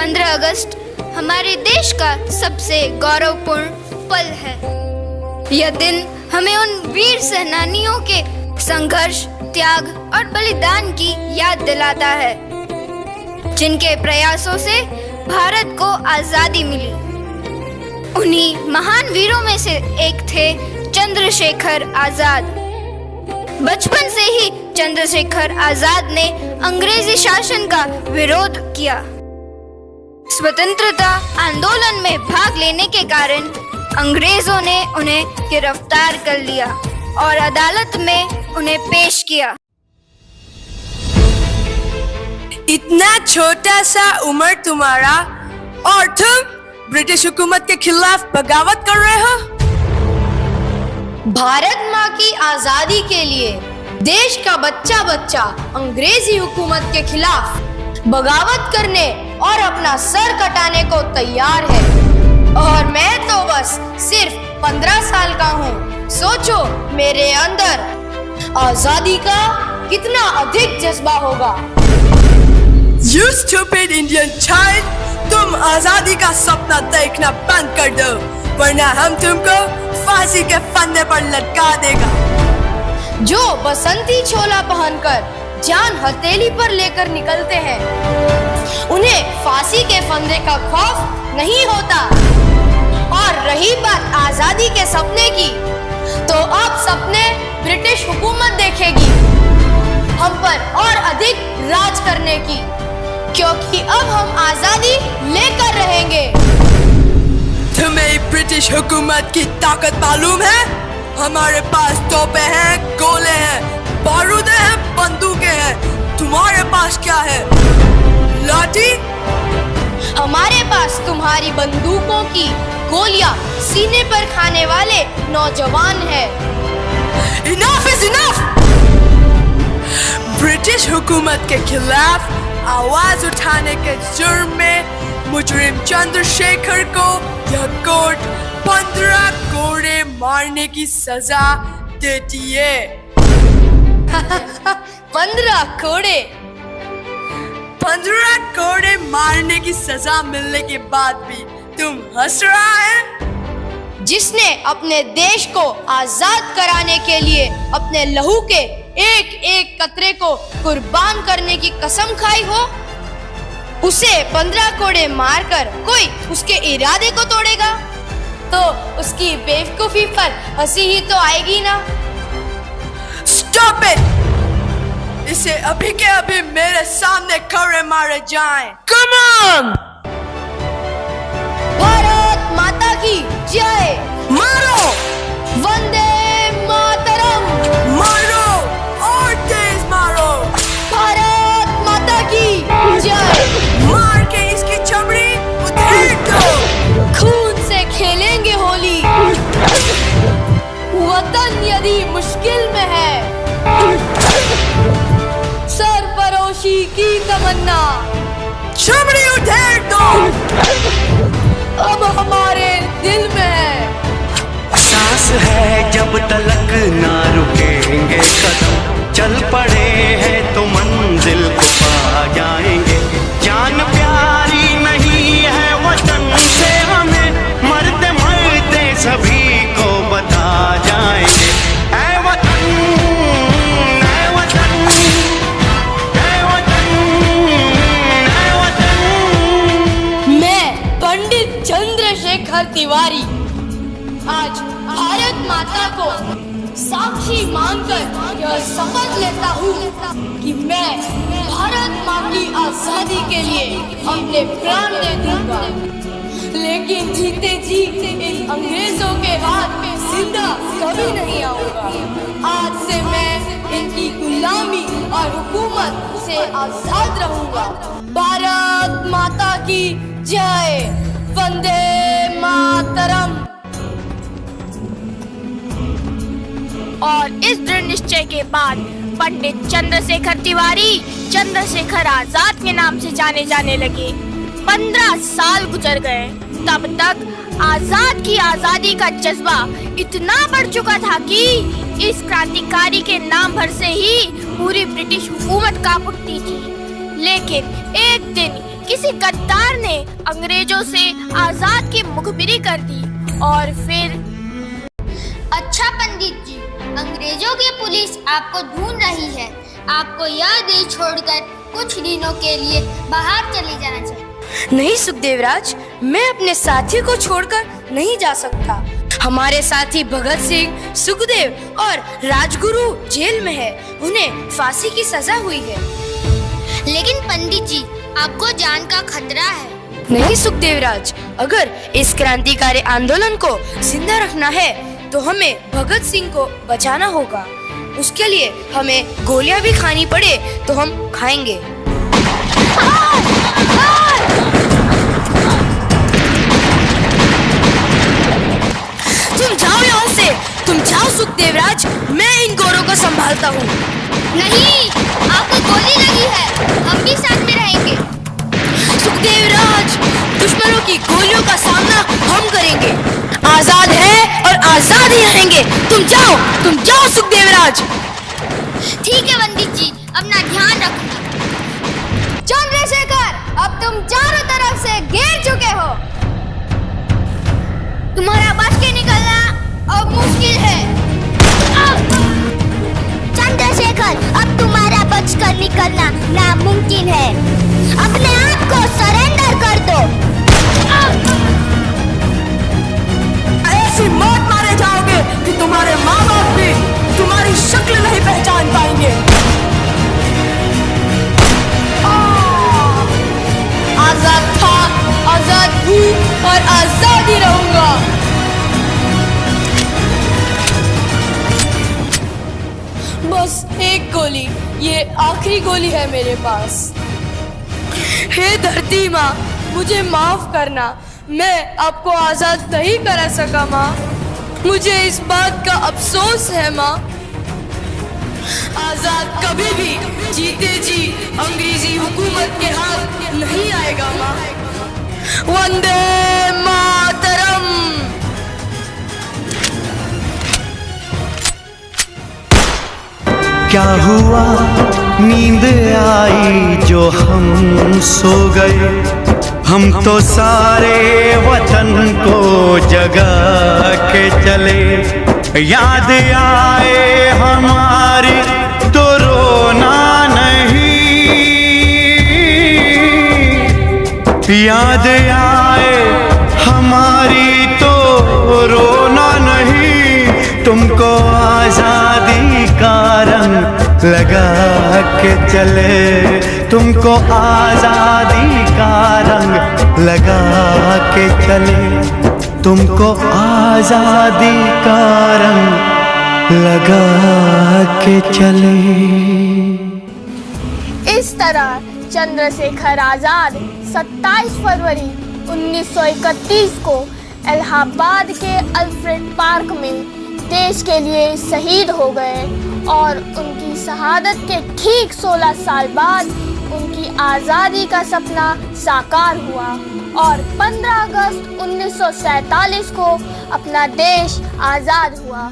15 अगस्त हमारे देश का सबसे गौरवपूर्ण पल है। यह दिन हमें उन वीर सेनानियों के संघर्ष, त्याग और बलिदान की याद दिलाता है, जिनके प्रयासों से भारत को आजादी मिली। उन्हीं महान वीरों में से एक थे चंद्रशेखर आजाद। बचपन से ही चंद्रशेखर आजाद ने अंग्रेजी शासन का विरोध किया। स्वतंत्रता आंदोलन में भाग लेने के कारण अंग्रेजों ने उन्हें गिरफ्तार कर लिया और अदालत में उन्हें पेश किया। इतना छोटा सा उम्र तुम्हारा और तुम ब्रिटिश हुकूमत के खिलाफ बगावत कर रहे हो। भारत माँ की आजादी के लिए देश का बच्चा बच्चा अंग्रेजी हुकूमत के खिलाफ बगावत करने और अपना सर कटाने को तैयार है, और मैं तो बस सिर्फ 15 साल का हूँ। सोचो मेरे अंदर आजादी का कितना अधिक जज्बा होगा। You stupid Indian child, तुम आजादी का सपना देखना बंद कर दो, वरना हम तुमको फांसी के फंदे पर लटका देगा। जो बसंती छोला पहनकर जान हथेली पर लेकर निकलते हैं, उन्हें फांसी के फंदे का खौफ नहीं होता। और रही बात आजादी के सपने की, तो अब सपने ब्रिटिश हुकूमत देखेगी हम पर और अधिक राज करने की, क्योंकि अब हम आजादी लेकर रहेंगे। तुम्हें ब्रिटिश हुकूमत की ताकत मालूम है? हमारे पास तोपें हैं, गोले हैं, बारूद हैं, बंदूकें हैं। तुम्हारे पास क्या है? लाठी? हमारे पास तुम्हारी बंदूकों की गोलियां सीने पर खाने वाले नौजवान हैं। Enough is enough! ब्रिटिश हुकूमत के खिलाफ आवाज उठाने के जुर्म में मुजरिम चंद्रशेखर को यह कोर्ट 15 कोड़े मारने की सजा देती है। 15 कोड़े? 15 कोड़े मारने की सजा मिलने के बाद भी तुम हंस रहा है? जिसने अपने देश को आजाद कराने के लिए अपने लहू के एक एक कतरे को कुर्बान करने की कसम खाई हो, उसे 15 कोड़े मारकर कोई उसके इरादे को तोड़ेगा तो उसकी बेवकूफी पर हंसी ही तो आएगी ना। Stop it! इसे अभी के अभी मेरे सामने खड़े मारे जाएं। Come on! भारत माता की जय। मारो! वंदे मातरम। मारो और तेज मारो! भारत माता की जय। मार के इसकी चमड़ी उधेड़ दो! खून से खेलेंगे होली, वतन यदि मुश्किल में है, सरफरोशी की तमन्ना, चमड़ी उधेड़ दो! अब हमारे दिल में है। सांस है जब तलक ना रुकेंगे कदम, चल पड़े हैं तो मंजिल को पा जाएंगे। जान प्यारी नहीं है वतन से हमें, मरते मरते सभी को बता जाएंगे। ऐ वतन, ऐ वतन, ऐ वतन, ऐ वतन। मैं पंडित चंद्रशेखर तिवारी आज भारत माता को साक्षी मानकर यह शपथ लेता हूँ कि मैं भारत माँ की आजादी के लिए अपने प्राण दे दूंगा, लेकिन जीते जी इन अंग्रेजों के हाथ में जिंदा कभी नहीं आऊंगा। आज से मैं इनकी गुलामी और हुकूमत से आजाद रहूंगा। भारत माता की जय। वंदे मातरम। और इस दृढ़ निश्चय के बाद पंडित चंद्रशेखर तिवारी चंद्रशेखर आजाद के नाम से जाने जाने लगे। 15 साल गुजर गए, तब तक आजाद की आजादी का जज्बा इतना बढ़ चुका था कि इस क्रांतिकारी के नाम भर से ही पूरी ब्रिटिश हुकूमत कांप उठती थी। लेकिन एक दिन किसी गद्दार ने अंग्रेजों से आजाद की मुखबिरी कर दी और फिर। अच्छा पंडित जी, अंग्रेजों की पुलिस आपको ढूंढ रही है। आपको यह देश छोड़कर कुछ दिनों के लिए बाहर चले जाना चाहिए। नहीं सुखदेवराज, मैं अपने साथी को छोड़कर नहीं जा सकता। हमारे साथी भगत सिंह, सुखदेव और राजगुरु जेल में है। उन्हें फांसी की सजा हुई है। लेकिन पंडित जी, आपको जान का खतरा है। नहीं सुखदेवराज, अगर इस क्रांतिकारी आंदोलन को जिंदा रखना है तो हमें भगत सिंह को बचाना होगा। उसके लिए हमें गोलियां भी खानी पड़े तो हम खाएंगे। तुम जाओ यहाँ से, तुम जाओ सुखदेवराज, मैं इन गोरों को संभालता हूँ। नहीं, आपको गोली लगी है, हम भी साथ में रहेंगे। सुखदेवराज, दुश्मनों की गोलियों का सामना हम करेंगे। आजाद है और आजाद ही रहेंगे। तुम जाओ सुखदेवराज। ठीक है पंडित जी, अपना ध्यान रखना। चंद्रशेखर, अब तुम चारों तरफ से घेर चुके हो। तुम्हारा बच के निकलना अब मुश्किल है। चंद्रशेखर, अब तुम्हारा बचकर निकलना नामुमकिन है। अपने आप को सरेंडर कर दो। ऐसी मौत मारे जाओगे कि तुम्हारे माँ बाप भी तुम्हारी शक्ल नहीं पहचान पाएंगे। आजाद था, आजाद हूँ और आजाद ही रहूंगा। बस एक गोली, ये आखिरी गोली है मेरे पास। हे धरती माँ, मुझे माफ करना, मैं आपको आजाद नहीं करा सका माँ। मुझे इस बात का अफसोस है माँ। आजाद कभी भी जीते जी अंग्रेजी हुकूमत के हाथ नहीं आएगा माँ। वंदे मातरम। क्या हुआ, नींद आई जो हम सो गए। हम तो सारे वतन को जगा के चले। याद आए हमारी तो रोना नहीं। याद आए हमारी तो रोना नहीं। तुमको आजादी का रंग लगा के चले। तुमको आजादी का रंग लगा के चले। तुमको आजादी का रंग लगा के चले। इस तरह चंद्रशेखर आजाद 27 फरवरी 1931 को इलाहाबाद के अल्फ्रेड पार्क में देश के लिए शहीद हो गए और उनकी शहादत के ठीक 16 साल बाद उनकी आज़ादी का सपना साकार हुआ और 15 अगस्त 1947 को अपना देश आज़ाद हुआ।